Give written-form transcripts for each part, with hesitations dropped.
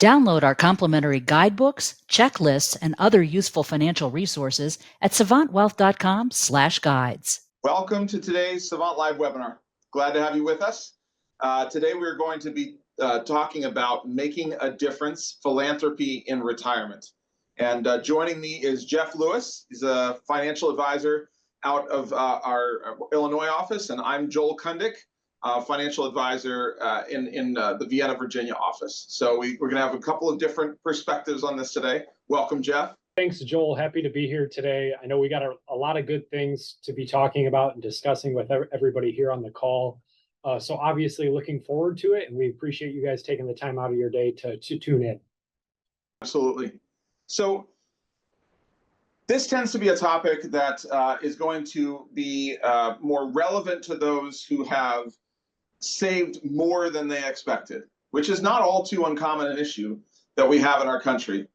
Download our complimentary guidebooks, checklists, and other useful financial resources at savantwealth.com/guides. Welcome to today's Savant Live webinar. Glad to have you with us. Today we're going to be talking about making a difference, philanthropy in retirement. And joining me is Jeff Lewis. He's a financial advisor out of our Illinois office, and I'm Joel Cundick, financial advisor in the Vienna, Virginia office. So we're going to have a couple of different perspectives on this today. Welcome, Jeff. Thanks, Joel. Happy to be here today. I know we got a lot of good things to be talking about and discussing with everybody here on the call. So obviously looking forward to it, and we appreciate you guys taking the time out of your day to tune in. Absolutely. So this tends to be a topic that is going to be more relevant to those who have saved more than they expected, which is not all too uncommon an issue that we have in our country.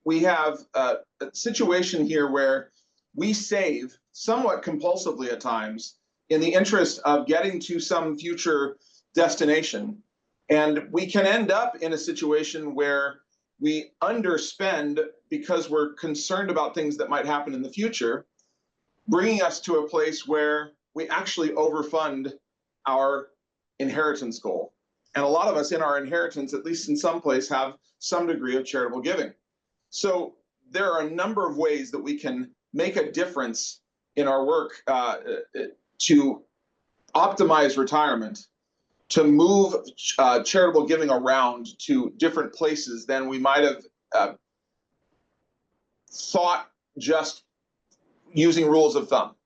We have a situation here where we save somewhat compulsively at times in the interest of getting to some future destination. And we can end up in a situation where we underspend because we're concerned about things that might happen in the future, bringing us to a place where we actually overfund our inheritance goal. And a lot of us in our inheritance, at least in some place, have some degree of charitable giving. So there are a number of ways that we can make a difference in our work to optimize retirement, to move charitable giving around to different places than we might have thought just using rules of thumb.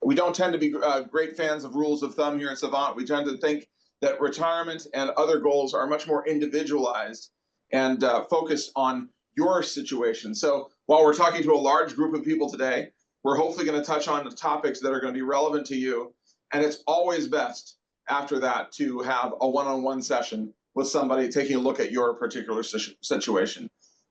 We don't tend to be great fans of rules of thumb here at Savant. We tend to think that retirement and other goals are much more individualized and focused on your situation. So while we're talking to a large group of people today, we're hopefully going to touch on the topics that are going to be relevant to you. And it's always best after that to have a one-on-one session with somebody taking a look at your particular situation.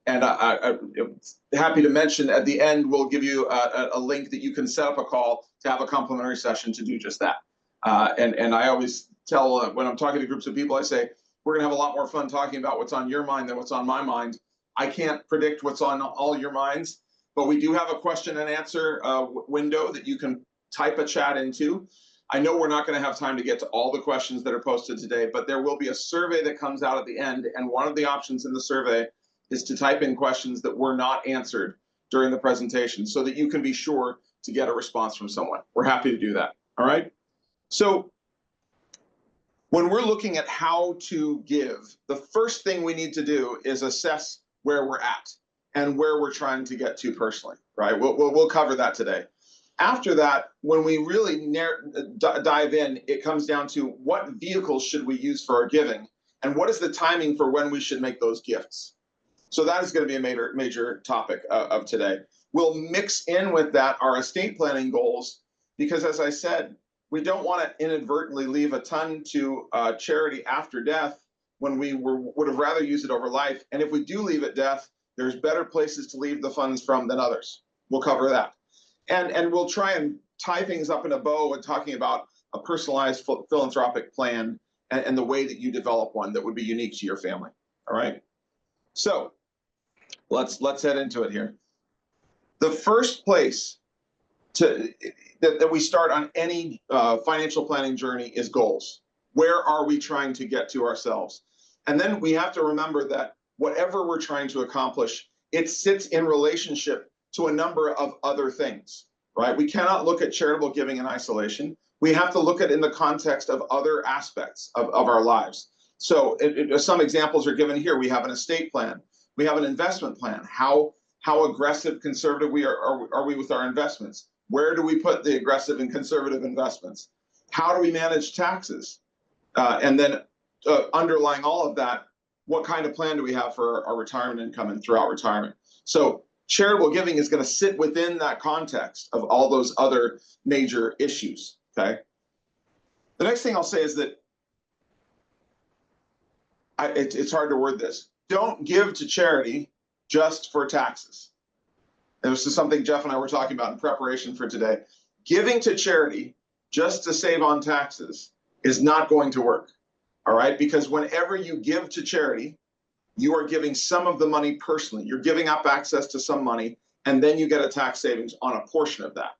And I'm happy to mention at the end, we'll give you a link that you can set up a call to have a complimentary session to do just that. And I always tell when I'm talking to groups of people, I say, we're going to have a lot more fun talking about what's on your mind than what's on my mind. I can't predict what's on all your minds, but we do have a question and answer window that you can type a chat into. I know we're not going to have time to get to all the questions that are posted today, but there will be a survey that comes out at the end. And one of the options in the survey is to type in questions that were not answered during the presentation so that you can be sure to get a response from someone. We're happy to do that. All right. So when we're looking at how to give, the first thing we need to do is assess where we're at and where we're trying to get to personally, right? We'll cover that today. After that, when we really dive in, it comes down to what vehicles should we use for our giving and what is the timing for when we should make those gifts. So that is going to be a major topic of today. We'll mix in with that our estate planning goals, because as I said, we don't want to inadvertently leave a ton to charity after death when we would have rather used it over life. And if we do leave at death, there's better places to leave the funds from than others. We'll cover that. And we'll try and tie things up in a bow and talking about a personalized philanthropic plan and the way that you develop one that would be unique to your family. All right. So let's head into it here. The first place that we start on any financial planning journey is goals. Where are we trying to get to ourselves? And then we have to remember that whatever we're trying to accomplish, it sits in relationship to a number of other things, right? We cannot look at charitable giving in isolation. We have to look at it in the context of other aspects of our lives. So some examples are given here. We have an estate plan. We have an investment plan. How aggressive, conservative are we with our investments? Where do we put the aggressive and conservative investments? How do we manage taxes? And then underlying all of that, what kind of plan do we have for our retirement income and throughout retirement? So charitable giving is going to sit within that context of all those other major issues, okay? The next thing I'll say is that it's hard to word this. Don't give to charity just for taxes. And this is something Jeff and I were talking about in preparation for today. Giving to charity just to save on taxes is not going to work, all right? Because whenever you give to charity, you are giving some of the money personally. You're giving up access to some money, and then you get a tax savings on a portion of that.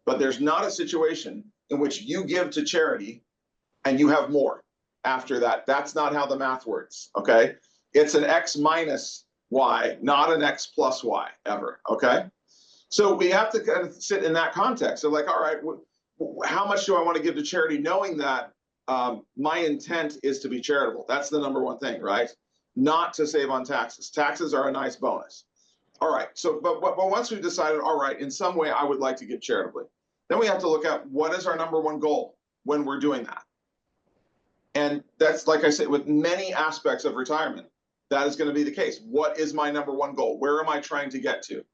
But there's not a situation in which you give to charity and you have more after that. That's not how the math works, okay? It's an X minus Y, not an X plus Y ever, okay? So we have to kind of sit in that context of like, all right, how much do I want to give to charity, knowing that my intent is to be charitable? That's the number one thing, right? Not to save on taxes. Taxes are a nice bonus. All right, so but once we've decided, all right, in some way I would like to give charitably, then we have to look at what is our number one goal when we're doing that. And that's, like I said, with many aspects of retirement, that is going to be the case. What is my number one goal? Where am I trying to get to?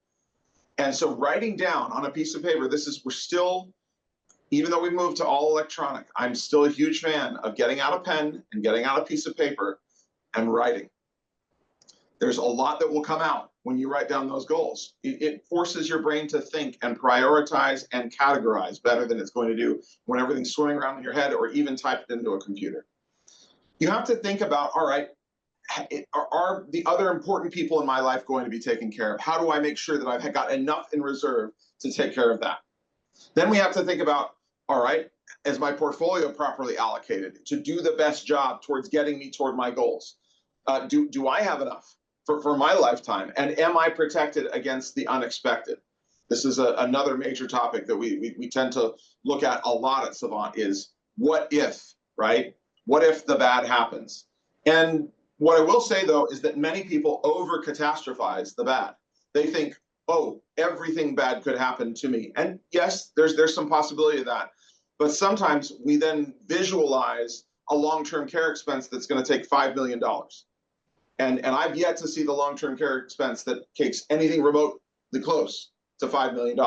And so writing down on a piece of paper, we're still, even though we moved to all electronic, I'm still a huge fan of getting out a pen and getting out a piece of paper and writing. There's a lot that will come out when you write down those goals. It forces your brain to think and prioritize and categorize better than it's going to do when everything's swimming around in your head or even type it into a computer. You have to think about, all right, are the other important people in my life going to be taken care of? How do I make sure that I've got enough in reserve to take care of that? Then we have to think about, all right, is my portfolio properly allocated to do the best job towards getting me toward my goals? Do I have enough for my lifetime? And am I protected against the unexpected? This is another major topic that we tend to look at a lot at Savant is what if, right? What if the bad happens? And what I will say, though, is that many people over catastrophize the bad. They think, oh, everything bad could happen to me. And yes, there's some possibility of that. But sometimes we then visualize a long-term care expense that's going to take $5 million. And I've yet to see the long-term care expense that takes anything remotely close to $5 million.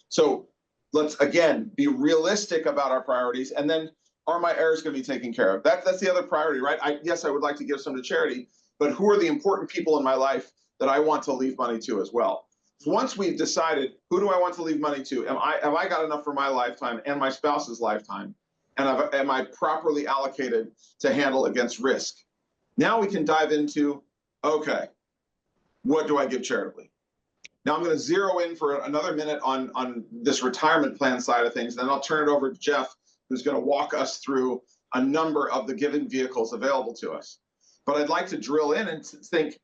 So let's, again, be realistic about our priorities. And then, are my heirs going to be taken care of? That's the other priority, right? Yes, I would like to give some to charity, but who are the important people in my life that I want to leave money to as well? So once we've decided, who do I want to leave money to? Have I got enough for my lifetime and my spouse's lifetime? And am I properly allocated to handle against risk? Now we can dive into, okay, what do I give charitably? Now I'm going to zero in for another minute on this retirement plan side of things. Then I'll turn it over to Jeff, who's going to walk us through a number of the given vehicles available to us. But I'd like to drill in and think,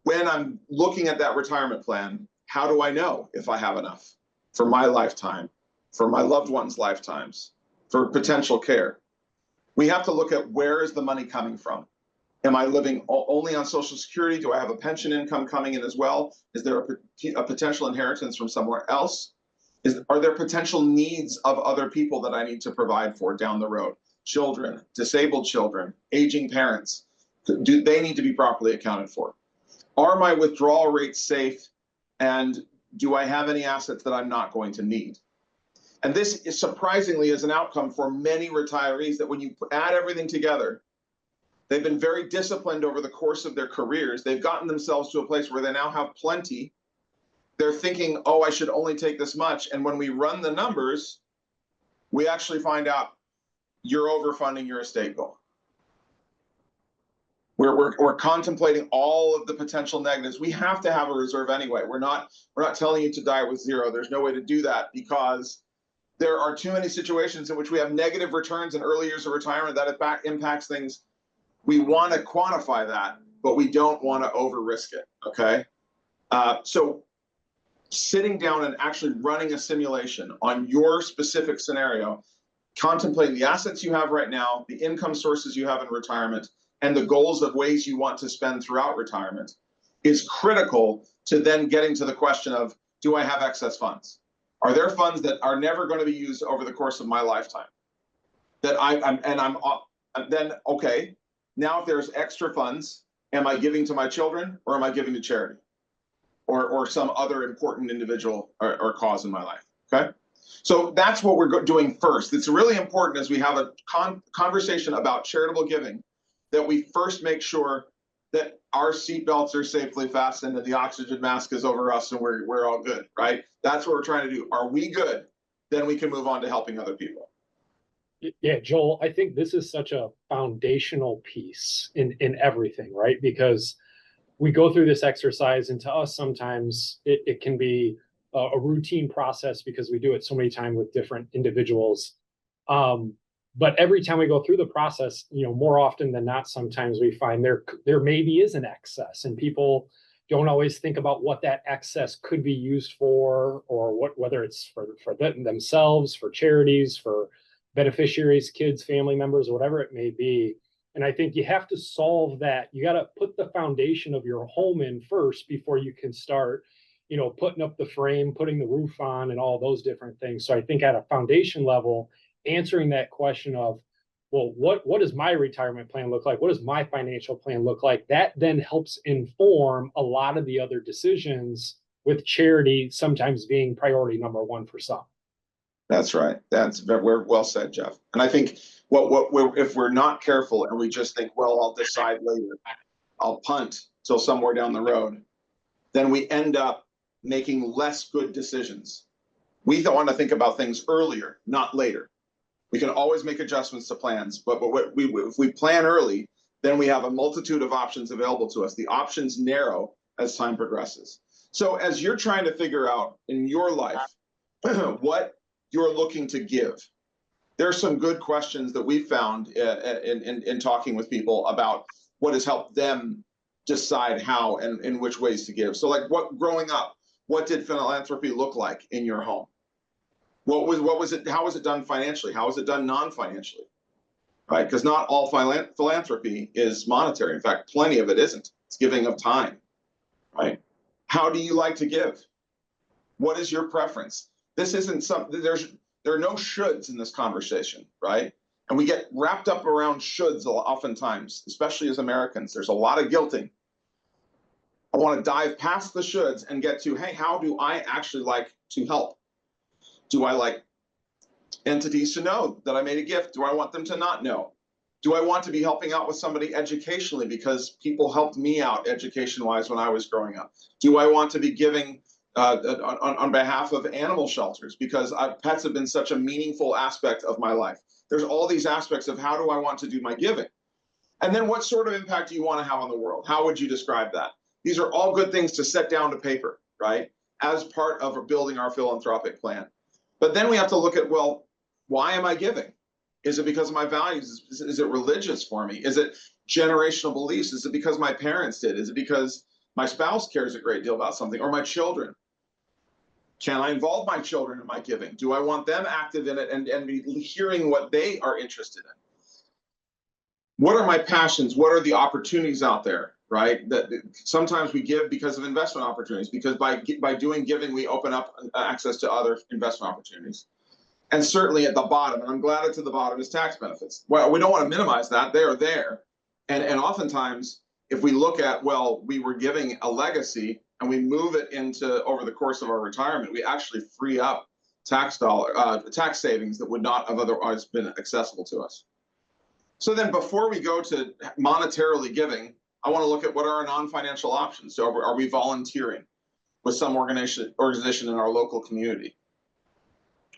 when I'm looking at that retirement plan, how do I know if I have enough for my lifetime, for my loved ones' lifetimes, for potential care? We have to look at, where is the money coming from? Am I living only on Social Security? Do I have a pension income coming in as well? Is there a potential inheritance from somewhere else? Are there potential needs of other people that I need to provide for down the road? Children, disabled children, aging parents, do they need to be properly accounted for? Are my withdrawal rates safe? And do I have any assets that I'm not going to need? And this is surprisingly is an outcome for many retirees, that when you add everything together, they've been very disciplined over the course of their careers. They've gotten themselves to a place where they now have plenty. They're thinking, oh, I should only take this much. And when we run the numbers, we actually find out you're overfunding your estate goal. We're contemplating all of the potential negatives. We have to have a reserve anyway. We're not telling you to die with zero. There's no way to do that, because there are too many situations in which we have negative returns in early years of retirement that impacts things. We want to quantify that, but we don't want to over risk it. Okay. So sitting down and actually running a simulation on your specific scenario, contemplating the assets you have right now, the income sources you have in retirement, and the goals of ways you want to spend throughout retirement, is critical to then getting to the question of, do I have excess funds? Are there funds that are never going to be used over the course of my lifetime? That then, okay, now if there's extra funds, am I giving to my children, or am I giving to charity? Or some other important individual or cause in my life, okay? So that's what we're doing first. It's really important, as we have a conversation about charitable giving, that we first make sure that our seatbelts are safely fastened and the oxygen mask is over us and we're all good, right? That's what we're trying to do. Are we good? Then we can move on to helping other people. Yeah, Joel, I think this is such a foundational piece in everything, right? Because we go through this exercise, and to us, sometimes it can be a routine process because we do it so many times with different individuals. Um, but every time we go through the process, more often than not, sometimes we find there maybe is an excess, and people don't always think about what that excess could be used for, or whether it's for themselves, for charities, for beneficiaries, kids, family members, whatever it may be. And I think you have to solve that. You got to put the foundation of your home in first before you can start, putting up the frame, putting the roof on, and all those different things. So I think at a foundation level, answering that question of, well, what does my retirement plan look like? What does my financial plan look like? That then helps inform a lot of the other decisions, with charity sometimes being priority number one for some. That's right. That's very well said, Jeff. And I think if we're not careful and we just think, well, I'll decide later, I'll punt till somewhere down the road, then we end up making less good decisions. We want to think about things earlier, not later. We can always make adjustments to plans, but if we plan early, then we have a multitude of options available to us. The options narrow as time progresses. So as you're trying to figure out in your life what you're looking to give, there are some good questions that we found in talking with people about what has helped them decide how and in which ways to give. So like growing up, what did philanthropy look like in your home? What was it? How was it done financially? How was it done non-financially? Right? Because not all philanthropy is monetary. In fact, plenty of it isn't. It's giving of time. Right? How do you like to give? What is your preference? This isn't something. There are no shoulds in this conversation, right? And we get wrapped up around shoulds oftentimes, especially as Americans. There's a lot of guilting. I want to dive past the shoulds and get to, hey, how do I actually like to help? Do I like entities to know that I made a gift? Do I want them to not know? Do I want to be helping out with somebody educationally because people helped me out education-wise when I was growing up? Do I want to be giving on behalf of animal shelters because pets have been such a meaningful aspect of my life? There's all these aspects of how do I want to do my giving? And then what sort of impact do you want to have on the world? How would you describe that? These are all good things to set down to paper, right? As part of building our philanthropic plan. But then we have to look at, well, why am I giving? Is it because of my values? Is it religious for me? Is it generational beliefs? Is it because my parents did? Is it because my spouse cares a great deal about something, or my children? Can I involve my children in my giving? Do I want them active in it and be hearing what they are interested in? What are my passions? What are the opportunities out there, right? That sometimes we give because of investment opportunities, because by doing giving, we open up access to other investment opportunities. And certainly at the bottom, and I'm glad it's at the bottom, is tax benefits. Well, we don't want to minimize that. They are there. And oftentimes, if we look at, well, we were giving a legacy and we move it into over the course of our retirement, we actually free up tax savings that would not have otherwise been accessible to us. So then before we go to monetarily giving, I want to look at what are our non-financial options. So are we volunteering with some organization in our local community?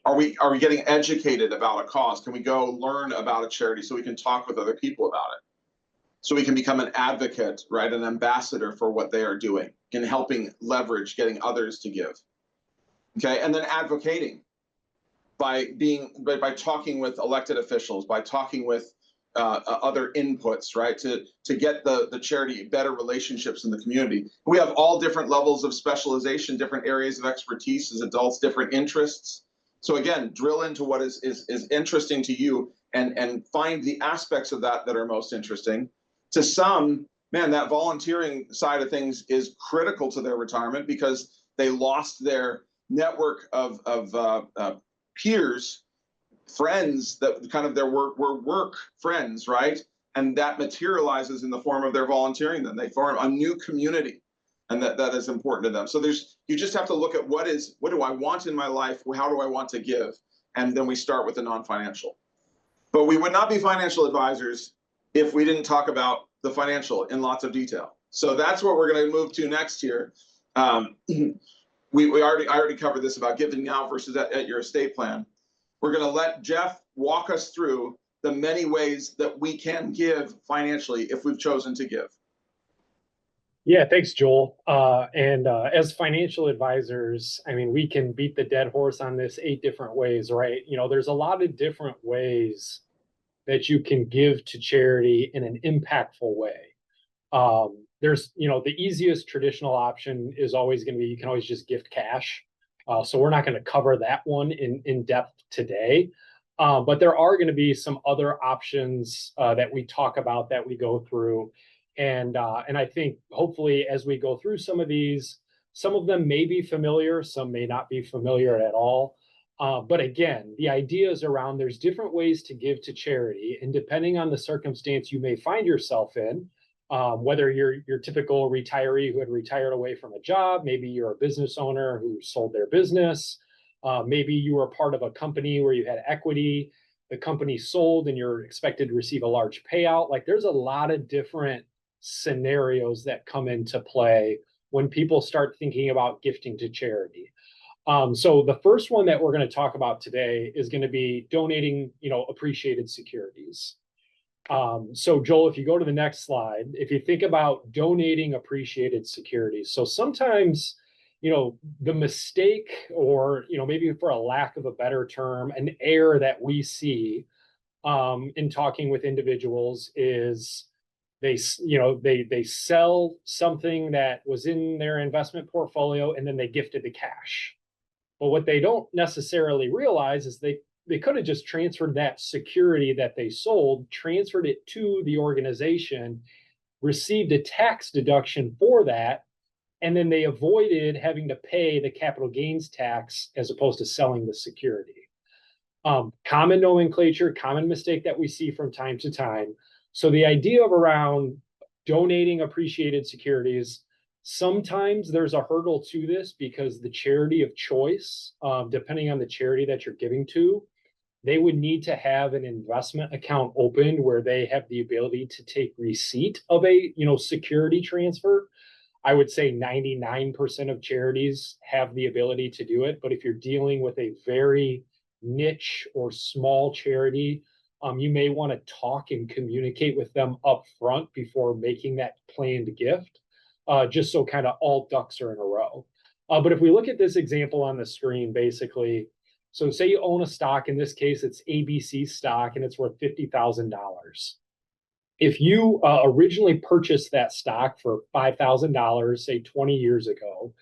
Are we getting educated about a cause? Can we go learn about a charity so we can talk with other people about it? So we can become an advocate, right? An ambassador for what they are doing in helping leverage getting others to give. Okay, and then advocating by talking with elected officials, by talking with other inputs, right? To get the charity better relationships in the community. We have all different levels of specialization, different areas of expertise as adults, different interests. So again, drill into what is interesting to you and find the aspects of that are most interesting. To some, man, that volunteering side of things is critical to their retirement because they lost their network of peers, friends that kind of their work friends, right? And that materializes in the form of their volunteering. Then they form a new community, and that is important to them. So you just have to look at what do I want in my life? How do I want to give? And then we start with the non-financial. But we would not be financial advisors if we didn't talk about the financial in lots of detail. So that's what we're going to move to next here. I already covered this about giving now versus at your estate plan. We're going to let Jeff walk us through the many ways that we can give financially if we've chosen to give. Yeah, thanks, Joel. As financial advisors, I mean, we can beat the dead horse on this 8 different ways, right? There's a lot of different ways that you can give to charity in an impactful way. There's, the easiest traditional option is always going to be, you can always just gift cash. So we're not going to cover that one in depth today. But there are going to be some other options that we talk about, that we go through. And I think hopefully as we go through some of these, some of them may be familiar, some may not be familiar at all. But again, the idea is around, there's different ways to give to charity, and depending on the circumstance you may find yourself in, whether you're your typical retiree who had retired away from a job, maybe you're a business owner who sold their business, maybe you were part of a company where you had equity, the company sold and you're expected to receive a large payout. Like, there's a lot of different scenarios that come into play when people start thinking about gifting to charity. So the first one that we're going to talk about today is going to be donating, appreciated securities. So Joel, if you go to the next slide, if you think about donating appreciated securities, so sometimes, the mistake, or, maybe for a lack of a better term, an error that we see in talking with individuals is they sell something that was in their investment portfolio and then they gifted the cash. But what they don't necessarily realize is they could have just transferred that security that they sold, transferred it to the organization, received a tax deduction for that, and then they avoided having to pay the capital gains tax as opposed to selling the security. Common nomenclature, common mistake that we see from time to time. So the idea of around donating appreciated securities, sometimes there's a hurdle to this because the charity of choice, depending on the charity that you're giving to, they would need to have an investment account opened where they have the ability to take receipt of a security transfer. I would say 99% of charities have the ability to do it, but if you're dealing with a very niche or small charity, you may want to talk and communicate with them up front before making that planned gift, just so kind of all ducks are in a row. But if we look at this example on the screen, basically, so say you own a stock, in this case, it's ABC stock, and it's worth $50,000. If you originally purchased that stock for $5,000, say 20 years ago,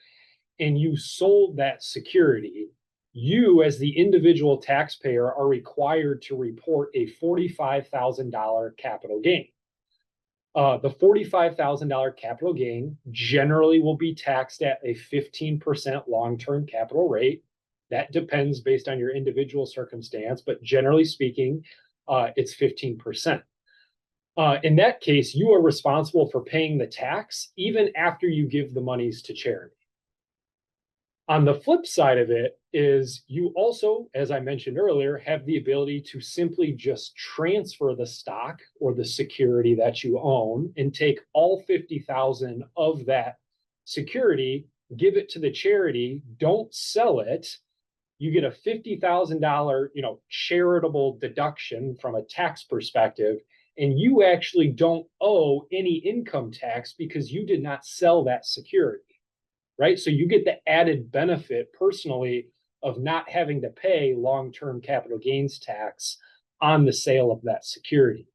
and you sold that security, you as the individual taxpayer are required to report a $45,000 capital gain. The $45,000 capital gain generally will be taxed at a 15% long-term capital rate. That depends based on your individual circumstance, but generally speaking, it's 15%. In that case, you are responsible for paying the tax even after you give the monies to charity. On the flip side of it is you also, as I mentioned earlier, have the ability to simply just transfer the stock or the security that you own and take all 50,000 of that security, give it to the charity, don't sell it. You get a $50,000, charitable deduction from a tax perspective, and you actually don't owe any income tax because you did not sell that security, right? So you get the added benefit personally of not having to pay long-term capital gains tax on the sale of that security.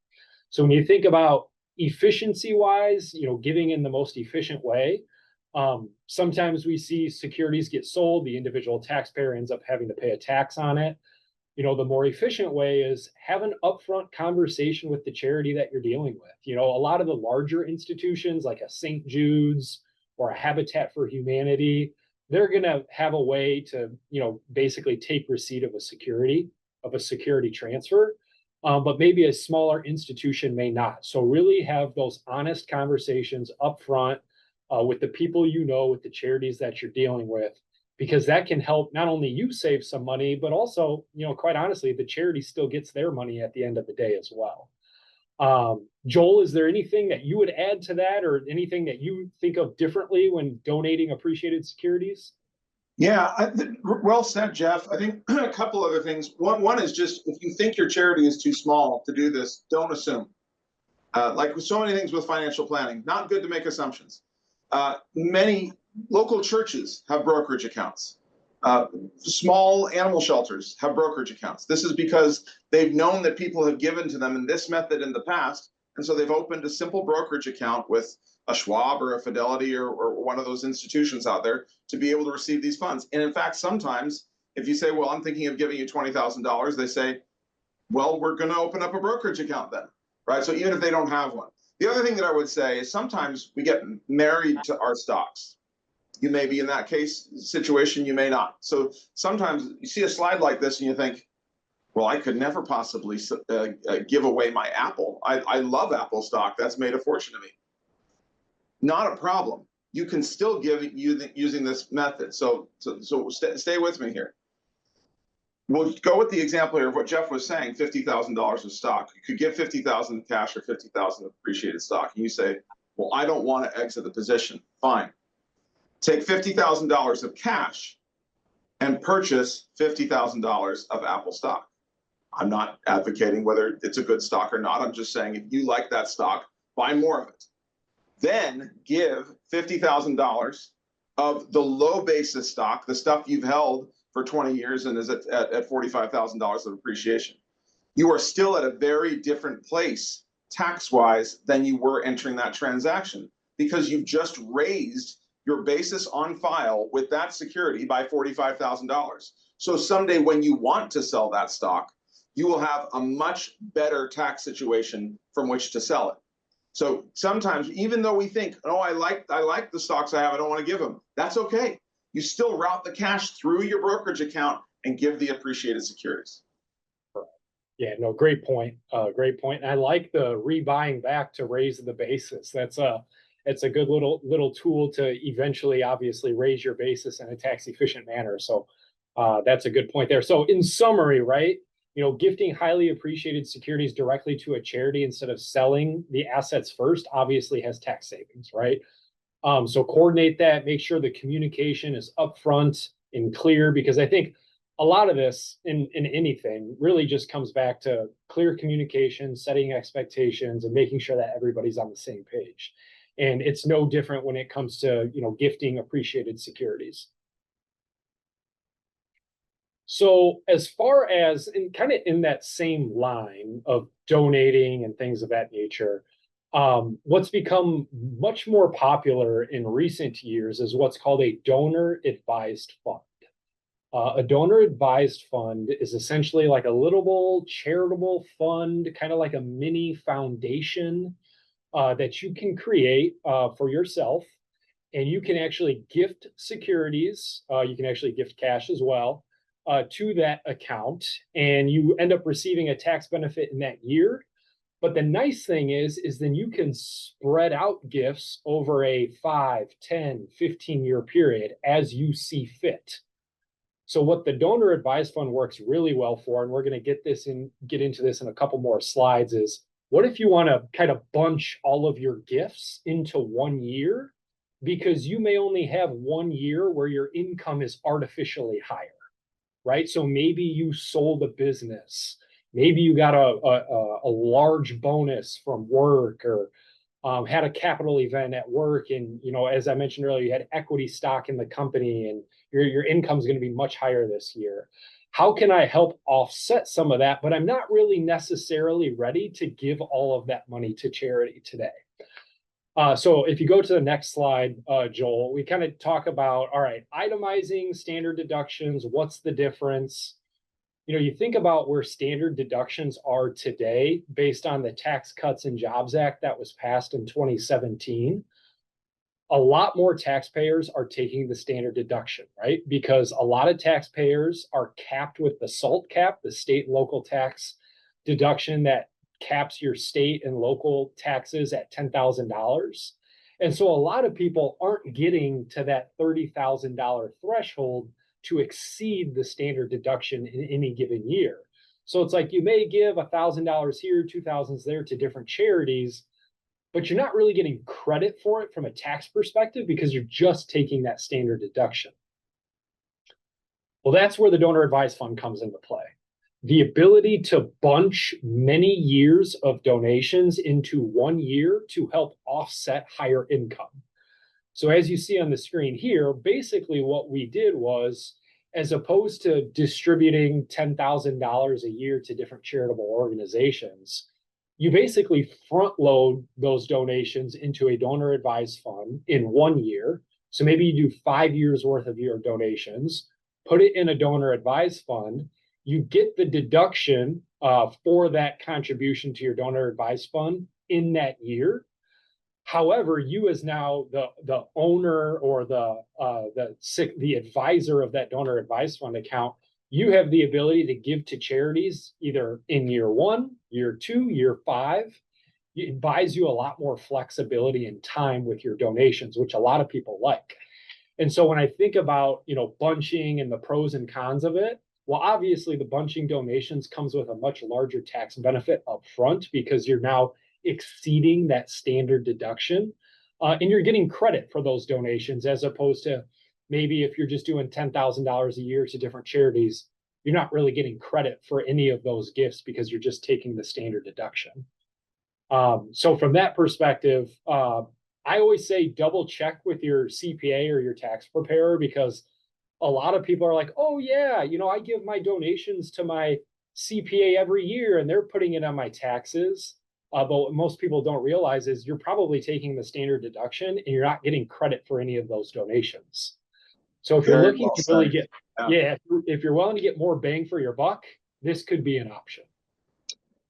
So when you think about efficiency-wise, giving in the most efficient way, sometimes we see securities get sold, the individual taxpayer ends up having to pay a tax on it. The more efficient way is have an upfront conversation with the charity that you're dealing with. A lot of the larger institutions like a St. Jude's or a Habitat for Humanity, they're going to have a way to, basically take receipt of a security transfer. But maybe a smaller institution may not. So really have those honest conversations upfront with the people with the charities that you're dealing with, because that can help not only you save some money, but also, quite honestly, the charity still gets their money at the end of the day as well. Joel, is there anything that you would add to that, or anything that you think of differently when donating appreciated securities? Yeah, well said, Jeff. I think a couple other things. One is just if you think your charity is too small to do this, don't assume. Like with so many things with financial planning, not good to make assumptions. Many local churches have brokerage accounts. Small animal shelters have brokerage accounts. This is because they've known that people have given to them in this method in the past. And so they've opened a simple brokerage account with a Schwab or a Fidelity or one of those institutions out there to be able to receive these funds. And in fact, sometimes if you say, well, I'm thinking of giving you $20,000, they say, well, we're going to open up a brokerage account then, right? So even if they don't have one. The other thing that I would say is sometimes we get married to our stocks. You may be in that case situation, you may not. So sometimes you see a slide like this and you think, well, I could never possibly give away my Apple. I love Apple stock. That's made a fortune to me. Not a problem. You can still give it using this method. So stay with me here. We'll go with the example here of what Jeff was saying, $50,000 of stock. You could give 50,000 in cash or 50,000 of appreciated stock. And you say, well, I don't want to exit the position. Fine. Take $50,000 of cash and purchase $50,000 of Apple stock. I'm not advocating whether it's a good stock or not. I'm just saying if you like that stock, buy more of it. Then give $50,000 of the low basis stock, the stuff you've held for 20 years and is at $45,000 of appreciation. You are still at a very different place tax-wise than you were entering that transaction because you've just raised your basis on file with that security by $45,000. So someday when you want to sell that stock, you will have a much better tax situation from which to sell it. So sometimes, even though we think, oh, I like the stocks I have, I don't want to give them, that's okay. You still route the cash through your brokerage account and give the appreciated securities. Yeah, no, great point. Great point. And I like the rebuying back to raise the basis. It's a good little tool to eventually, obviously, raise your basis in a tax efficient manner. So that's a good point there. So in summary, right, gifting highly appreciated securities directly to a charity instead of selling the assets first obviously has tax savings, right? So coordinate that, make sure the communication is upfront and clear, because I think a lot of this in anything really just comes back to clear communication, setting expectations, and making sure that everybody's on the same page. And it's no different when it comes to, gifting appreciated securities. So as far as kind of in that same line of donating and things of that nature, what's become much more popular in recent years is what's called a donor advised fund. A donor advised fund is essentially like a little charitable fund, kind of like a mini foundation that you can create for yourself. And you can actually gift securities. You can actually gift cash as well to that account. And you end up receiving a tax benefit in that year. But the nice thing is then you can spread out gifts over a 5, 10, 15-year period as you see fit. So what the donor advised fund works really well for, and we're going to get into this in a couple more slides, is what if you want to kind of bunch all of your gifts into 1 year, because you may only have 1 year where your income is artificially higher, right? So maybe you sold a business, maybe you got a large bonus from work, or had a capital event at work, and as I mentioned earlier, you had equity stock in the company, and your income is going to be much higher this year. How can I help offset some of that? But I'm not really necessarily ready to give all of that money to charity today. So if you go to the next slide, Joel, we kind of talk about, all right, itemizing standard deductions. What's the difference? You think about where standard deductions are today based on the Tax Cuts and Jobs Act that was passed in 2017. A lot more taxpayers are taking the standard deduction, right? Because a lot of taxpayers are capped with the SALT cap, the state and local tax deduction that caps your state and local taxes at $10,000. And so a lot of people aren't getting to that $30,000 threshold to exceed the standard deduction in any given year. So it's like you may give $1,000 here, $2,000 there to different charities, but you're not really getting credit for it from a tax perspective because you're just taking that standard deduction. Well, that's where the donor advised fund comes into play. The ability to bunch many years of donations into 1 year to help offset higher income. So as you see on the screen here, basically what we did was, as opposed to distributing $10,000 a year to different charitable organizations, you basically front load those donations into a donor advised fund in 1 year. So maybe you do 5 years worth of your donations, put it in a donor advised fund, you get the deduction for that contribution to your donor advised fund in that year. However, you as now the owner or the advisor of that donor advised fund account, you have the ability to give to charities either in year 1, year 2, year 5. It buys you a lot more flexibility and time with your donations, which a lot of people like. And so when I think about, bunching and the pros and cons of it, well, obviously the bunching donations comes with a much larger tax benefit up front because you're now exceeding that standard deduction, and you're getting credit for those donations, as opposed to maybe if you're just doing $10,000 a year to different charities, you're not really getting credit for any of those gifts because you're just taking the standard deduction. So from that perspective, I always say double check with your CPA or your tax preparer, because a lot of people are like, oh yeah, I give my donations to my CPA every year and they're putting it on my taxes. But what most people don't realize is you're probably taking the standard deduction and you're not getting credit for any of those donations. So if you're looking to really get, if you're willing to get more bang for your buck, this could be an option.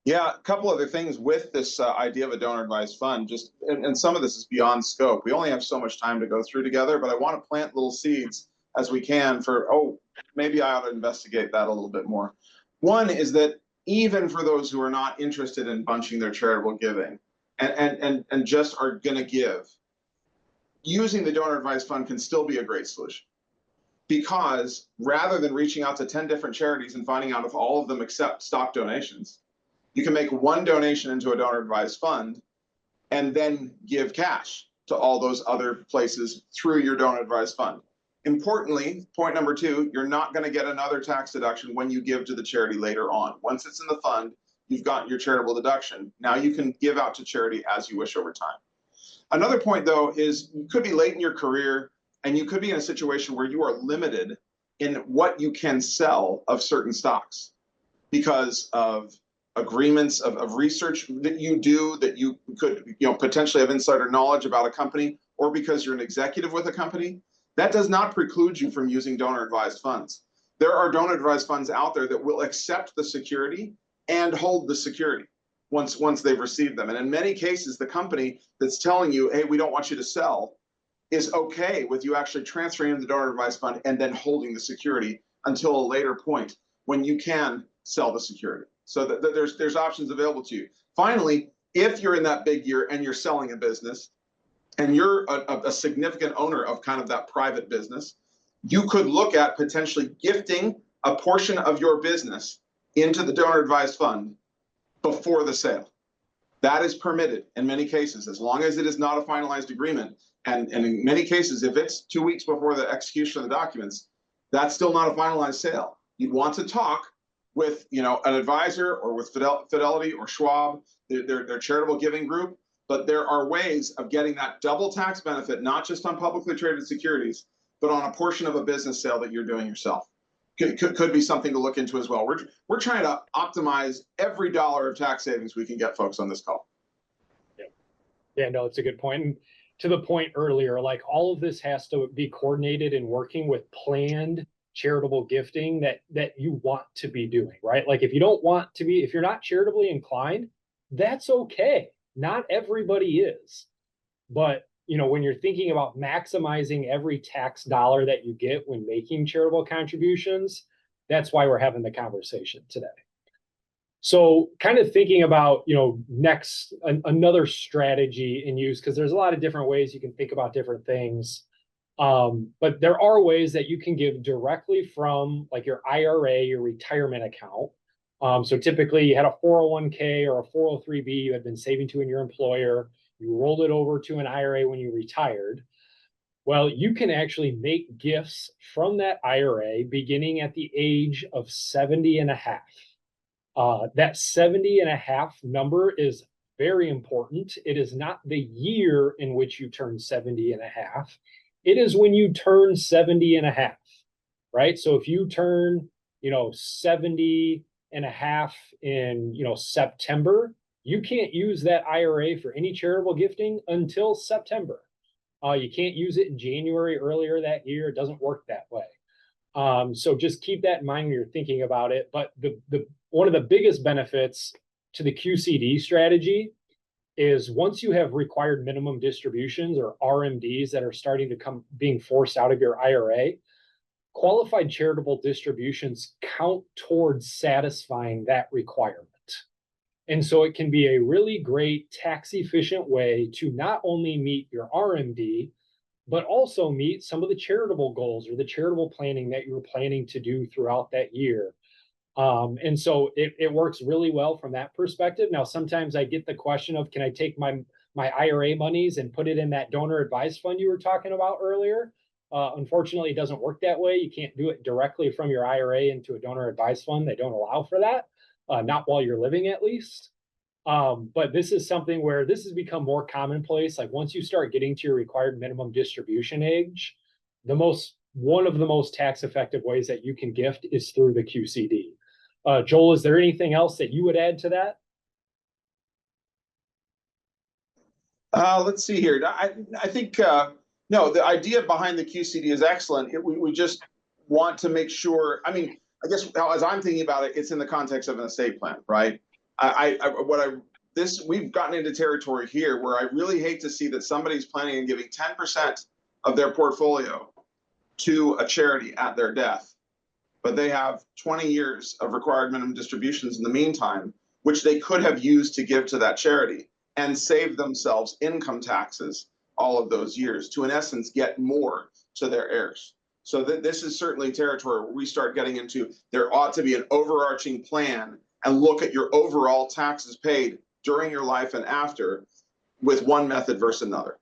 Yeah, a couple other things with this idea of a donor advised fund, and some of this is beyond scope. We only have so much time to go through together, but I want to plant little seeds as we can for, maybe I ought to investigate that a little bit more. One is that even for those who are not interested in bunching their charitable giving and just are going to give, using the donor advised fund can still be a great solution. Because rather than reaching out to 10 different charities and finding out if all of them accept stock donations, you can make one donation into a donor advised fund and then give cash to all those other places through your donor advised fund. Importantly, point number 2, you're not going to get another tax deduction when you give to the charity later on. Once it's in the fund, you've got your charitable deduction. Now you can give out to charity as you wish over time. Another point, though, is you could be late in your career and you could be in a situation where you are limited in what you can sell of certain stocks because of agreements of research that you do, that you could potentially have insider knowledge about a company, or because you're an executive with a company. That does not preclude you from using donor advised funds. There are donor advised funds out there that will accept the security and hold the security once they've received them. And in many cases, the company that's telling you, hey, we don't want you to sell, is okay with you actually transferring the donor advised fund and then holding the security until a later point when you can sell the security. So that there's options available to you. Finally, if you're in that big year and you're selling a business and you're a significant owner of kind of that private business, you could look at potentially gifting a portion of your business into the donor advised fund before the sale. That is permitted in many cases, as long as it is not a finalized agreement. And in many cases, if it's 2 weeks before the execution of the documents, that's still not a finalized sale. You'd want to talk with an advisor or with Fidelity or Schwab, their charitable giving group. But there are ways of getting that double tax benefit, not just on publicly traded securities, but on a portion of a business sale that you're doing yourself. Could be something to look into as well. We're trying to optimize every dollar of tax savings we can get folks on this call. Yeah, no, it's a good point. And to the point earlier, like all of this has to be coordinated and working with planned charitable gifting that you want to be doing, right? Like if you're not charitably inclined, that's okay. Not everybody is. But when you're thinking about maximizing every tax dollar that you get when making charitable contributions, that's why we're having the conversation today. So kind of thinking about, next, another strategy in use, because there's a lot of different ways you can think about different things. But there are ways that you can give directly from like your IRA, your retirement account. So typically you had a 401k or a 403b you had been saving to in your employer. You rolled it over to an IRA when you retired. Well, you can actually make gifts from that IRA beginning at the age of 70 and a half. That 70 and a half number is very important. It is not the year in which you turn 70 and a half. It is when you turn 70 and a half, right? So if you turn, 70 and a half in, September, you can't use that IRA for any charitable gifting until September. You can't use it in January earlier that year. It doesn't work that way. So just keep that in mind when you're thinking about it. But the one of the biggest benefits to the QCD strategy is once you have required minimum distributions or RMDs that are starting to come being forced out of your IRA, qualified charitable distributions count towards satisfying that requirement. And so it can be a really great tax efficient way to not only meet your RMD, but also meet some of the charitable goals or the charitable planning that you're planning to do throughout that year. And so it works really well from that perspective. Now, sometimes I get the question of, can I take my IRA monies and put it in that donor advised fund you were talking about earlier? Unfortunately, it doesn't work that way. You can't do it directly from your IRA into a donor advised fund. They don't allow for that, not while you're living at least. But this is something where this has become more commonplace. Like once you start getting to your required minimum distribution age, one of the most tax effective ways that you can gift is through the QCD. Joel, is there anything else that you would add to that? Let's see here. I think no, the idea behind the QCD is excellent. We just want to make sure. I mean, I guess as I'm thinking about it, it's in the context of an estate plan, right? We've gotten into territory here where I really hate to see that somebody's planning on giving 10% of their portfolio to a charity at their death, but they have 20 years of required minimum distributions in the meantime, which they could have used to give to that charity and save themselves income taxes all of those years to, in essence, get more to their heirs. So this is certainly territory where we start getting into, there ought to be an overarching plan and look at your overall taxes paid during your life and after with one method versus another.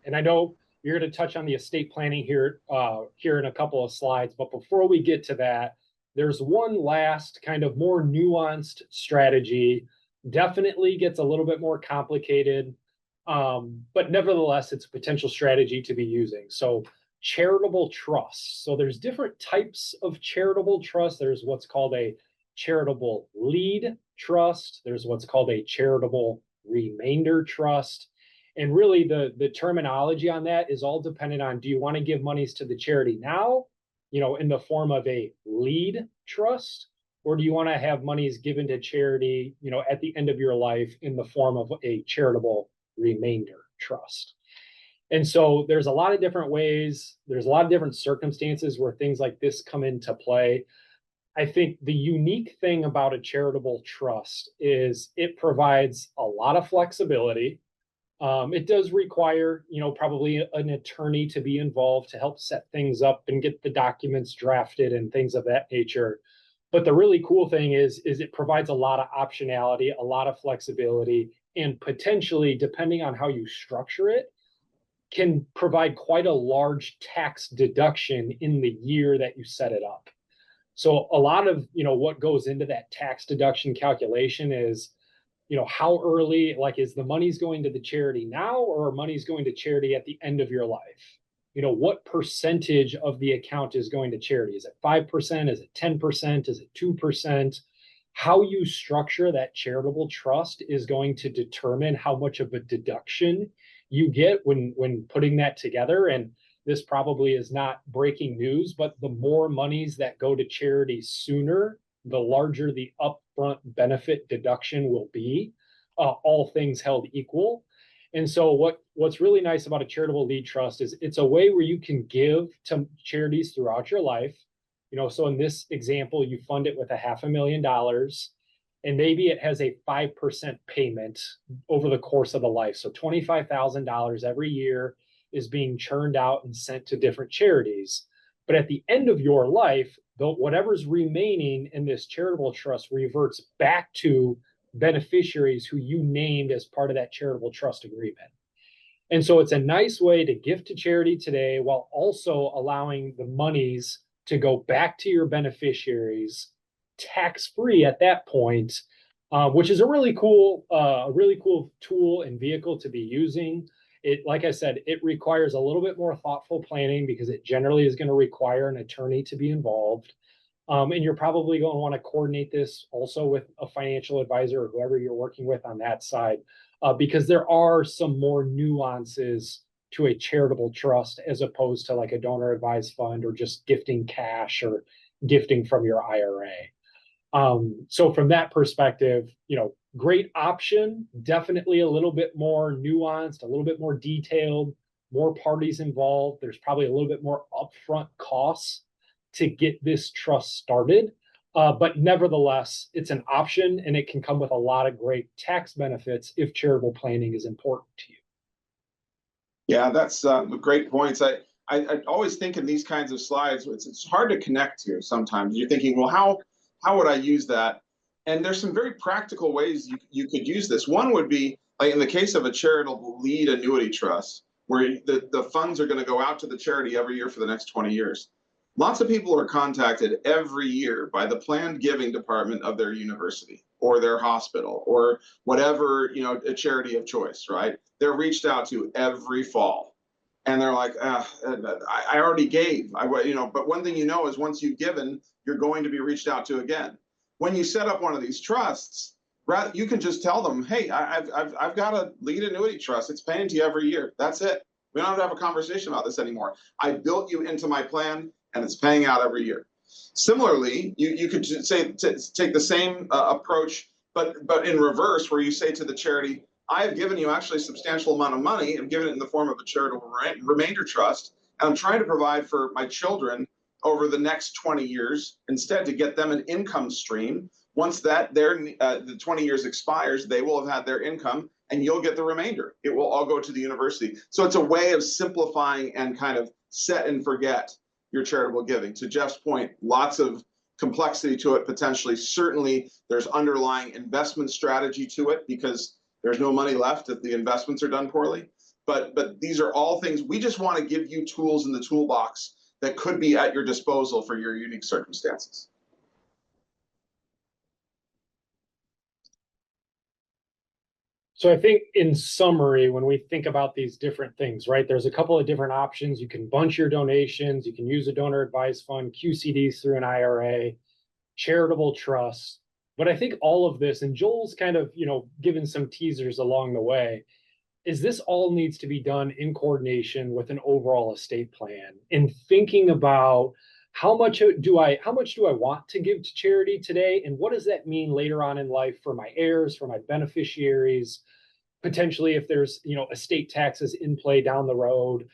And I know you're going to touch on the estate planning here in a couple of slides, but before we get to that, there's one last kind of more nuanced strategy. Definitely gets a little bit more complicated, but nevertheless, it's a potential strategy to be using. So charitable trusts. So there's different types of charitable trusts. There's what's called a charitable lead trust. There's what's called a charitable remainder trust. And really the terminology on that is all dependent on, do you want to give monies to the charity now, in the form of a lead trust, or do you want to have monies given to charity, at the end of your life in the form of a charitable remainder trust? And so there's a lot of different ways, there's a lot of different circumstances where things like this come into play. I think the unique thing about a charitable trust is it provides a lot of flexibility. It does require, probably an attorney to be involved to help set things up and get the documents drafted and things of that nature. But the really cool thing is it provides a lot of optionality, a lot of flexibility, and potentially, depending on how you structure it, can provide quite a large tax deduction in the year that you set it up. So a lot of, what goes into that tax deduction calculation is, how early, like, is the money's going to the charity now, or money's going to charity at the end of your life? What percentage of the account is going to charity? Is it 5%? Is it 10%? Is it 2%? How you structure that charitable trust is going to determine how much of a deduction you get when putting that together. And this probably is not breaking news, but the more monies that go to charity sooner, the larger the upfront benefit deduction will be, all things held equal. And so what's really nice about a charitable lead trust is it's a way where you can give to charities throughout your life. So in this example, you fund it with $500,000, and maybe it has a 5% payment over the course of the life. So $25,000 every year is being churned out and sent to different charities. But at the end of your life, whatever's remaining in this charitable trust reverts back to beneficiaries who you named as part of that charitable trust agreement. And so it's a nice way to gift to charity today while also allowing the monies to go back to your beneficiaries tax-free at that point, which is a really cool tool and vehicle to be using. It, like I said, it requires a little bit more thoughtful planning because it generally is going to require an attorney to be involved. And you're probably going to want to coordinate this also with a financial advisor or whoever you're working with on that side, because there are some more nuances to a charitable trust as opposed to like a donor advised fund or just gifting cash or gifting from your IRA. So from that perspective, great option, definitely a little bit more nuanced, a little bit more detailed, more parties involved. There's probably a little bit more upfront costs to get this trust started. But nevertheless, it's an option and it can come with a lot of great tax benefits if charitable planning is important to you. Yeah, that's great points. I always think in these kinds of slides, it's hard to connect to sometimes. You're thinking, well, how would I use that? And there's some very practical ways you could use this. One would be, like in the case of a charitable lead annuity trust, where the funds are going to go out to the charity every year for the next 20 years. Lots of people are contacted every year by the planned giving department of their university or their hospital or whatever, a charity of choice, right? They're reached out to every fall. And they're like, I already gave, but one thing is once you've given, you're going to be reached out to again. When you set up one of these trusts, you can just tell them, hey, I've got a lead annuity trust. It's paying to you every year. That's it. We don't have to have a conversation about this anymore. I built you into my plan and it's paying out every year. Similarly, you could say take the same approach, but in reverse, where you say to the charity, I have given you actually a substantial amount of money and given it in the form of a charitable remainder trust. And I'm trying to provide for my children over the next 20 years instead to get them an income stream. Once the 20 years expires, they will have had their income and you'll get the remainder. It will all go to the university. So it's a way of simplifying and kind of set and forget your charitable giving. To Jeff's point, lots of complexity to it potentially. Certainly there's underlying investment strategy to it because there's no money left if the investments are done poorly. But these are all things, we just want to give you tools in the toolbox that could be at your disposal for your unique circumstances. So I think in summary, when we think about these different things, right, there's a couple of different options. You can bunch your donations, you can use a donor advised fund, QCDs through an IRA, charitable trust. But I think all of this, and Joel's kind of, given some teasers along the way, is this all needs to be done in coordination with an overall estate plan and thinking about how much do I want to give to charity today? And what does that mean later on in life for my heirs, for my beneficiaries, potentially if there's, estate taxes in play down the road.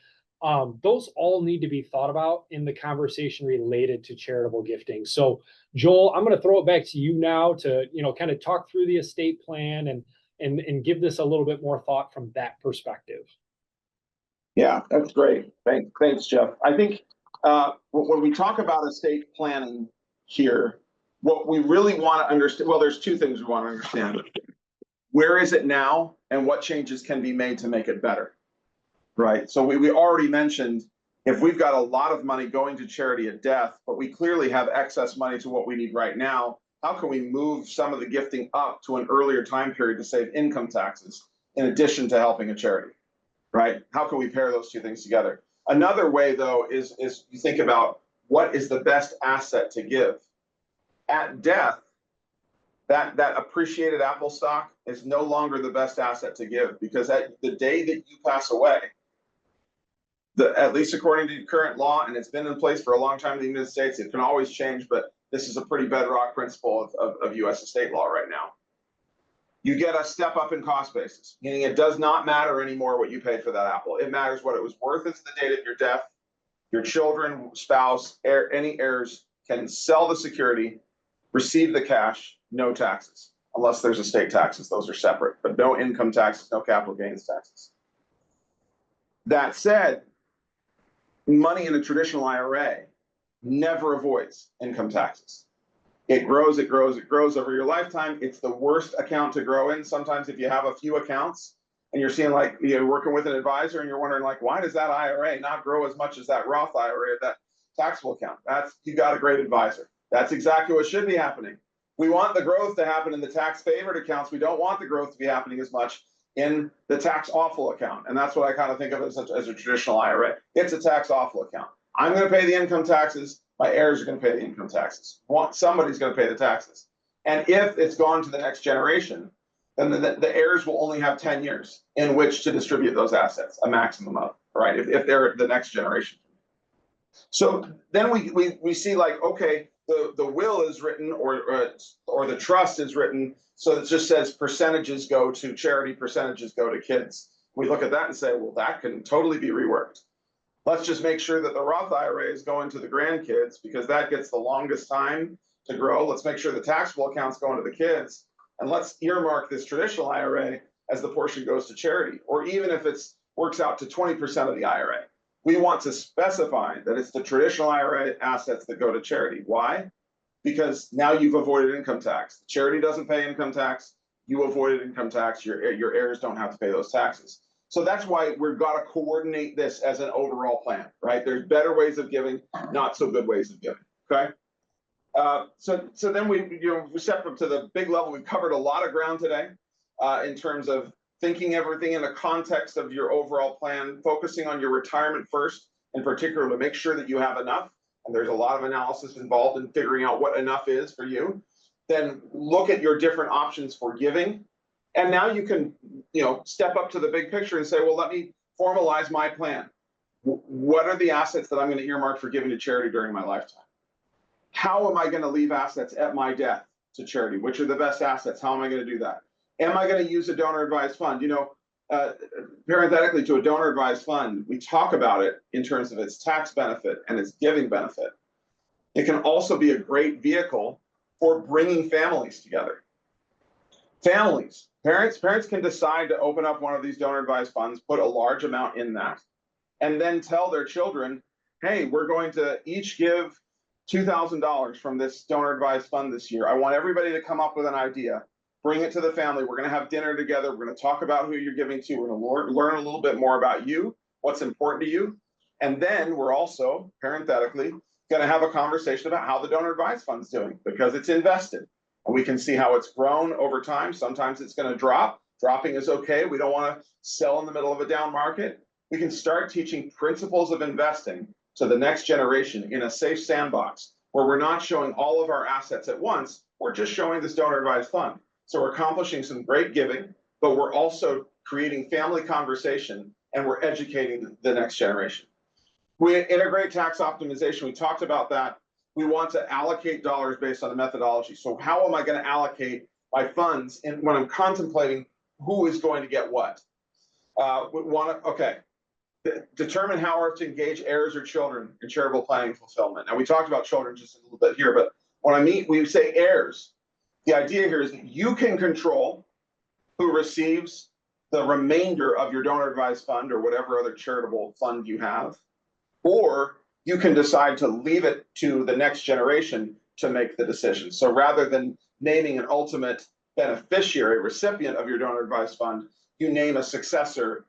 Those all need to be thought about in the conversation related to charitable gifting. So Joel, I'm going to throw it back to you now to, kind of talk through the estate plan and give this a little bit more thought from that perspective. Yeah, that's great. Thanks, Jeff. I think when we talk about estate planning here, what we really want to understand, well, there's two things we want to understand. Where is it now and what changes can be made to make it better, right? So we already mentioned if we've got a lot of money going to charity at death, but we clearly have excess money to what we need right now, how can we move some of the gifting up to an earlier time period to save income taxes in addition to helping a charity, right? How can we pair those two things together? Another way, though, is you think about what is the best asset to give. At death, that appreciated Apple stock is no longer the best asset to give because at the day that you pass away, at least according to current law, and it's been in place for a long time in the United States, it can always change, but this is a pretty bedrock principle of U.S. estate law right now. You get a step up in cost basis, meaning it does not matter anymore what you paid for that Apple. It matters what it was worth as the date of your death. Your children, spouse, any heirs can sell the security, receive the cash, no taxes, unless there's estate taxes. Those are separate, but no income taxes, no capital gains taxes. That said, money in a traditional IRA never avoids income taxes. It grows, it grows, it grows over your lifetime. It's the worst account to grow in. Sometimes if you have a few accounts and you're seeing like you're working with an advisor and you're wondering like, why does that IRA not grow as much as that Roth IRA or that taxable account? You got a great advisor. That's exactly what should be happening. We want the growth to happen in the tax favored accounts. We don't want the growth to be happening as much in the tax awful account. And that's what I kind of think of as a traditional IRA. It's a tax awful account. I'm going to pay the income taxes. My heirs are going to pay the income taxes. Somebody's going to pay the taxes. And if it's gone to the next generation, then the heirs will only have 10 years in which to distribute those assets, a maximum of, right? If they're the next generation. So then we see like, okay, the will is written or the trust is written, so it just says percentages go to charity, percentages go to kids. We look at that and say, well, that can totally be reworked. Let's just make sure that the Roth IRA is going to the grandkids because that gets the longest time to grow. Let's make sure the taxable accounts go into the kids, and let's earmark this traditional IRA as the portion goes to charity, or even if it works out to 20% of the IRA. We want to specify that it's the traditional IRA assets that go to charity. Why? Because now you've avoided income tax. Charity doesn't pay income tax. You avoided income tax. Your heirs don't have to pay those taxes. So that's why we've got to coordinate this as an overall plan, right? There's better ways of giving, not so good ways of giving. Okay. So then we step up to the big level. We've covered a lot of ground today in terms of thinking everything in the context of your overall plan, focusing on your retirement first, in particular, to make sure that you have enough. And there's a lot of analysis involved in figuring out what enough is for you. Then look at your different options for giving. And now you can, step up to the big picture and say, well, let me formalize my plan. What are the assets that I'm going to earmark for giving to charity during my lifetime? How am I going to leave assets at my death to charity? Which are the best assets? How am I going to do that? Am I going to use a donor advised fund? Parenthetically to a donor advised fund, we talk about it in terms of its tax benefit and its giving benefit. It can also be a great vehicle for bringing families together. Parents can decide to open up one of these donor advised funds, put a large amount in that, and then tell their children, hey, we're going to each give $2,000 from this donor advised fund this year. I want everybody to come up with an idea. Bring it to the family. We're going to have dinner together. We're going to talk about who you're giving to. We're going to learn a little bit more about you, what's important to you. And then we're also, parenthetically, going to have a conversation about how the donor advised fund's doing because it's invested. And we can see how it's grown over time. Sometimes it's going to drop. Dropping is okay. We don't want to sell in the middle of a down market. We can start teaching principles of investing to the next generation in a safe sandbox where we're not showing all of our assets at once. We're just showing this donor advised fund. So we're accomplishing some great giving, but we're also creating family conversation and we're educating the next generation. We integrate tax optimization. We talked about that. We want to allocate dollars based on a methodology. So how am I going to allocate my funds when I'm contemplating who is going to get what? Determine how to engage heirs or children in charitable planning and fulfillment. Now we talked about children just a little bit here, but when we say heirs, the idea here is that you can control who receives the remainder of your donor advised fund or whatever other charitable fund you have, or you can decide to leave it to the next generation to make the decision. So rather than naming an ultimate beneficiary, recipient of your donor advised fund, you name a successor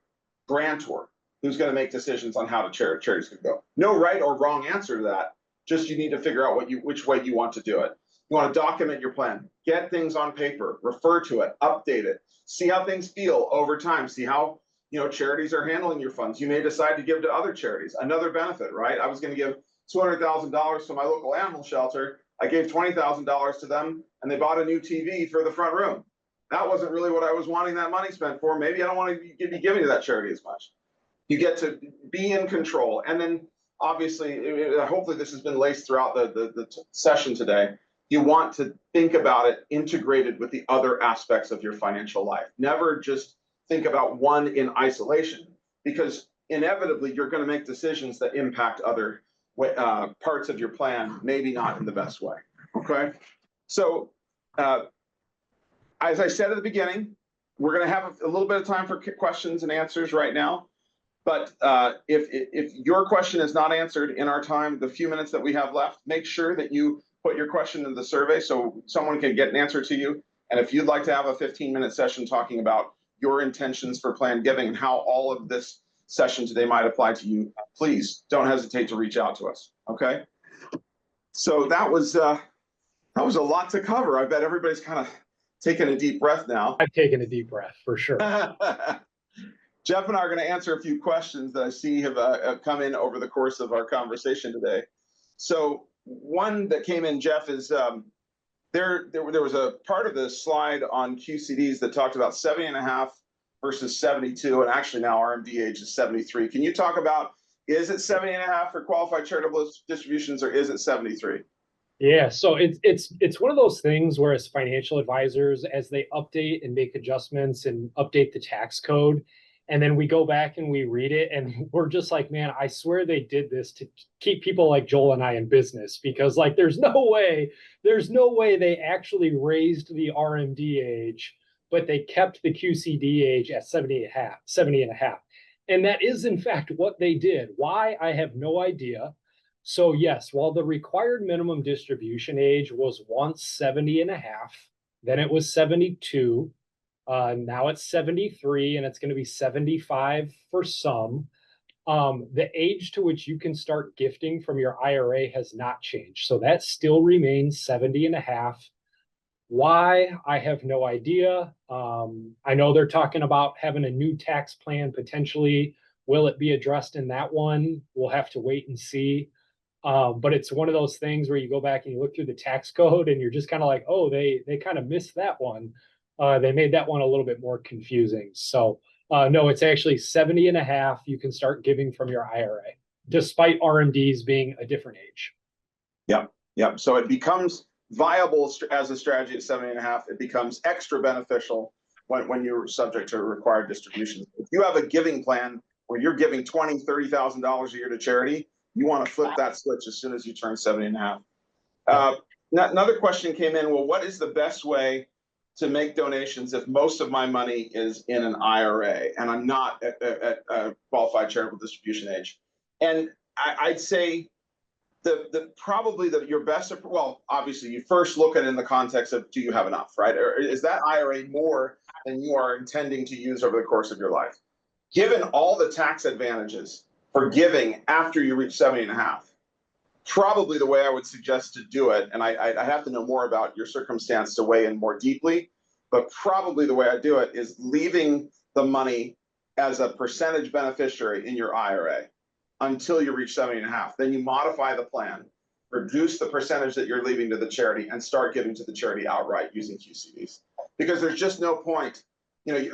grantor who's going to make decisions on how charities could go. No right or wrong answer to that. Just you need to figure out which way you want to do it. You want to document your plan, get things on paper, refer to it, update it, see how things feel over time, see how charities are handling your funds. You may decide to give to other charities. Another benefit, right? I was going to give $200,000 to my local animal shelter. I gave $20,000 to them and they bought a new TV for the front room. That wasn't really what I was wanting that money spent for. Maybe I don't want to be giving to that charity as much. You get to be in control. And then obviously, hopefully this has been laced throughout the session today. You want to think about it integrated with the other aspects of your financial life. Never just think about one in isolation, because inevitably you're going to make decisions that impact other parts of your plan, maybe not in the best way. Okay. So as I said at the beginning, we're going to have a little bit of time for questions and answers right now. But if your question is not answered in our time, the few minutes that we have left, make sure that you put your question in the survey so someone can get an answer to you. And if you'd like to have a 15-minute session talking about your intentions for planned giving and how all of this session today might apply to you, please don't hesitate to reach out to us. Okay. So that was a lot to cover. I bet everybody's kind of taking a deep breath now. I've taken a deep breath for sure. Jeff and I are going to answer a few questions that I see have come in over the course of our conversation today. So one that came in, Jeff, is there was a part of the slide on QCDs that talked about 70.5 versus 72, and actually now RMD age is 73. Can you talk about, is it 70.5 for qualified charitable distributions, or is it 73? Yeah, so it's one of those things where, as financial advisors, as they update and make adjustments and update the tax code, and then we go back and we read it, and we're just like, man, I swear they did this to keep people like Joel and I in business, because like there's no way they actually raised the RMD age, but they kept the QCD age at 70.5. And that is in fact what they did. Why? I have no idea. So yes, while the required minimum distribution age was once 70.5, then it was 72. Now it's 73, and it's going to be 75 for some. The age to which you can start gifting from your IRA has not changed. So that still remains 70.5. Why? I have no idea. I know they're talking about having a new tax plan potentially. Will it be addressed in that one? We'll have to wait and see. But it's one of those things where you go back and you look through the tax code and you're just kind of like, oh, they kind of missed that one. They made that one a little bit more confusing. So no, it's actually 70.5. You can start giving from your IRA, despite RMDs being a different age. Yep. Yep. So it becomes viable as a strategy at 70.5. It becomes extra beneficial when you're subject to required distributions. If you have a giving plan where you're giving $20,000, $30,000 a year to charity, you want to flip that switch as soon as you turn 70.5. Another question came in. Well, what is the best way to make donations if most of my money is in an IRA and I'm not at a qualified charitable distribution age? And I'd say your best, well, obviously you first look at it in the context of, do you have enough, right? Or is that IRA more than you are intending to use over the course of your life? Given all the tax advantages for giving after you reach 70.5, probably the way I would suggest to do it, and I have to know more about your circumstance to weigh in more deeply, but probably the way I do it is leaving the money as a percentage beneficiary in your IRA until you reach 70.5. Then you modify the plan, reduce the percentage that you're leaving to the charity, and start giving to the charity outright using QCDs. Because there's just no point.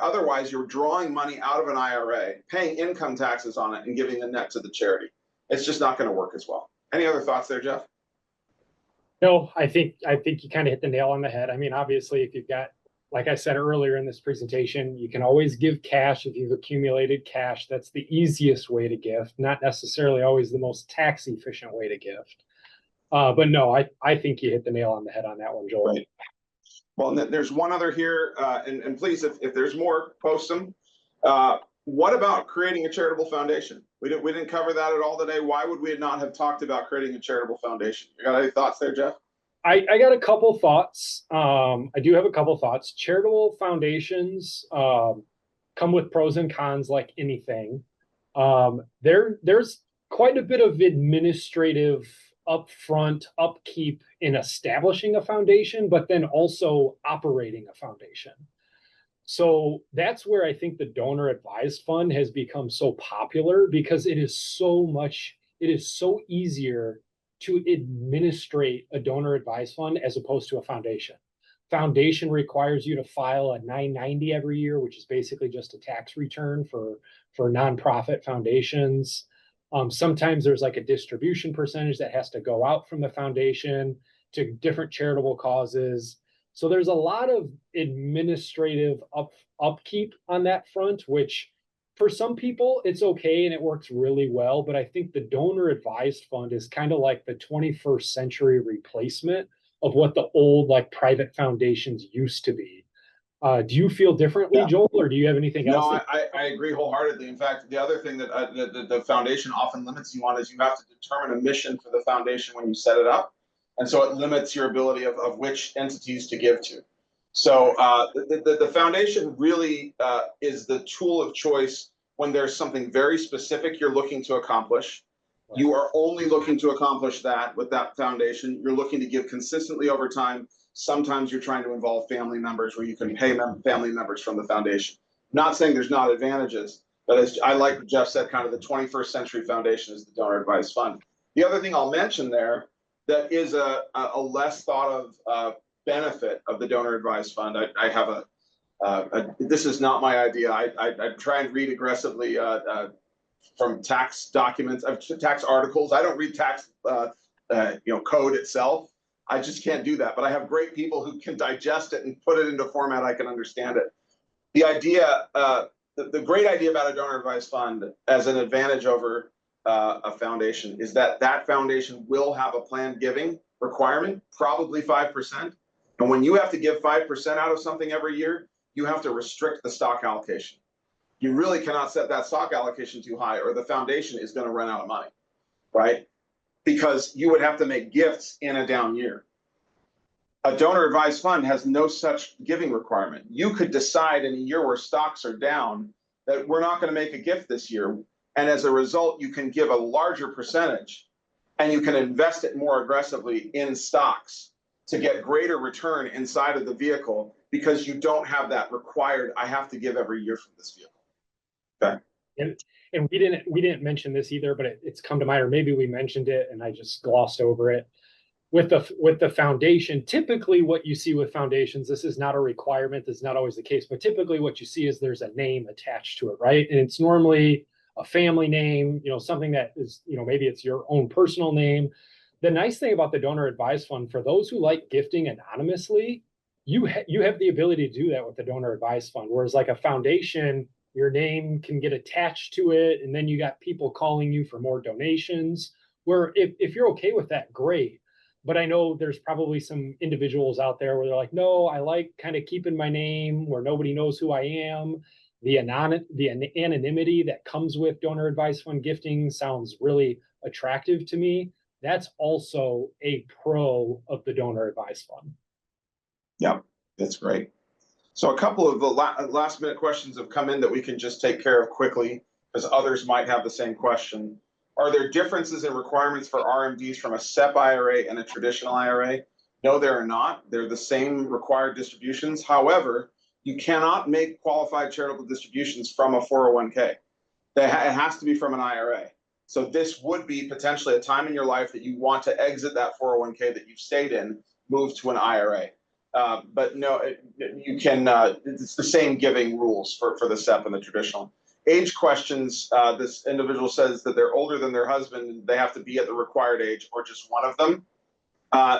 Otherwise you're drawing money out of an IRA, paying income taxes on it, and giving the net to the charity. It's just not going to work as well. Any other thoughts there, Jeff? No, I think you kind of hit the nail on the head. I mean, obviously, if you've got, like I said earlier in this presentation, you can always give cash if you've accumulated cash. That's the easiest way to gift, not necessarily always the most tax efficient way to gift. But no, I think you hit the nail on the head on that one, Joel. Right. Well, and there's one other here, and please, if there's more, post them. What about creating a charitable foundation? We didn't cover that at all today. Why would we not have talked about creating a charitable foundation? You got any thoughts there, Jeff? I got a couple thoughts. I do have a couple thoughts. Charitable foundations come with pros and cons like anything. There's quite a bit of administrative upfront upkeep in establishing a foundation, but then also operating a foundation. So that's where I think the donor advised fund has become so popular, because it is so easier to administrate a donor advised fund as opposed to a foundation. Foundation requires you to file a 990 every year, which is basically just a tax return for nonprofit foundations. Sometimes there's like a distribution percentage that has to go out from the foundation to different charitable causes. So there's a lot of administrative upkeep on that front, which for some people it's okay and it works really well. But I think the donor advised fund is kind of like the 21st century replacement of what the old like private foundations used to be. Do you feel differently, Joel, or do you have anything else? No, I agree wholeheartedly. In fact, the other thing that the foundation often limits you on is you have to determine a mission for the foundation when you set it up. And so it limits your ability of which entities to give to. So the foundation really is the tool of choice when there's something very specific you're looking to accomplish. You are only looking to accomplish that with that foundation. You're looking to give consistently over time. Sometimes you're trying to involve family members where you can pay family members from the foundation. Not saying there's not advantages, but as I like what Jeff said, kind of the 21st century foundation is the donor advised fund. The other thing I'll mention there that is a less thought of benefit of the donor advised fund. I have this is not my idea. I try and read aggressively from tax documents, tax articles. I don't read tax code itself. I just can't do that. But I have great people who can digest it and put it into a format I can understand it. The idea, the great idea about a donor advised fund as an advantage over a foundation is that that foundation will have a planned giving requirement, probably 5%. And when you have to give 5% out of something every year, you have to restrict the stock allocation. You really cannot set that stock allocation too high or the foundation is going to run out of money, right? Because you would have to make gifts in a down year. A donor advised fund has no such giving requirement. You could decide in a year where stocks are down that we're not going to make a gift this year. And as a result, you can give a larger percentage and you can invest it more aggressively in stocks to get greater return inside of the vehicle because you don't have that required, I have to give every year from this vehicle. Okay. And we didn't mention this either, but it's come to mind, or maybe we mentioned it and I just glossed over it. With the foundation, typically what you see with foundations, this is not a requirement, this is not always the case, but typically what you see is there's a name attached to it, right? And it's normally a family name, something that is, maybe it's your own personal name. The nice thing about the donor advised fund, for those who like gifting anonymously, you have the ability to do that with the donor advised fund. Whereas like a foundation, your name can get attached to it, and then you got people calling you for more donations. Where if you're okay with that, great. But I know there's probably some individuals out there where they're like, no, I like kind of keeping my name where nobody knows who I am. The anonymity that comes with donor advised fund gifting sounds really attractive to me. That's also a pro of the donor advised fund. Yeah, that's great. So a couple of the last minute questions have come in that we can just take care of quickly because others might have the same question. Are there differences in requirements for RMDs from a SEP IRA and a traditional IRA? No, there are not. They're the same required distributions. However, you cannot make qualified charitable distributions from a 401k. It has to be from an IRA. So this would be potentially a time in your life that you want to exit that 401k that you've stayed in, move to an IRA. But no, you can, it's the same giving rules for the SEP and the traditional. Age questions, this individual says that they're older than their husband and they have to be at the required age or just one of them.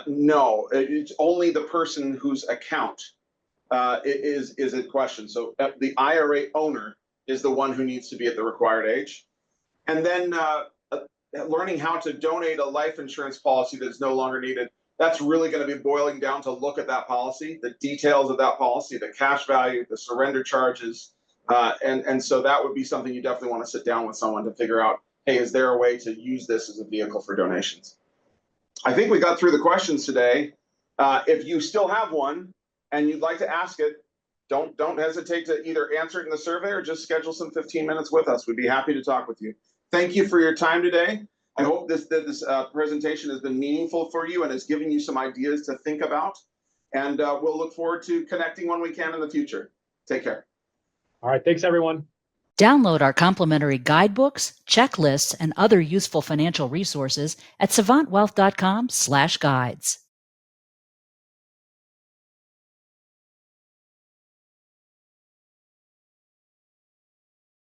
No, it's only the person whose account is a question. So the IRA owner is the one who needs to be at the required age. And then learning how to donate a life insurance policy that is no longer needed. That's really going to be boiling down to look at that policy, the details of that policy, the cash value, the surrender charges. And so that would be something you definitely want to sit down with someone to figure out, hey, is there a way to use this as a vehicle for donations? I think we got through the questions today. If you still have one and you'd like to ask it, don't hesitate to either answer it in the survey or just schedule some 15 minutes with us. We'd be happy to talk with you. Thank you for your time today. I hope this presentation has been meaningful for you and has given you some ideas to think about. And we'll look forward to connecting when we can in the future. Take care. All right. Thanks, everyone. Download our complimentary guidebooks, checklists, and other useful financial resources at savantwealth.com/guides.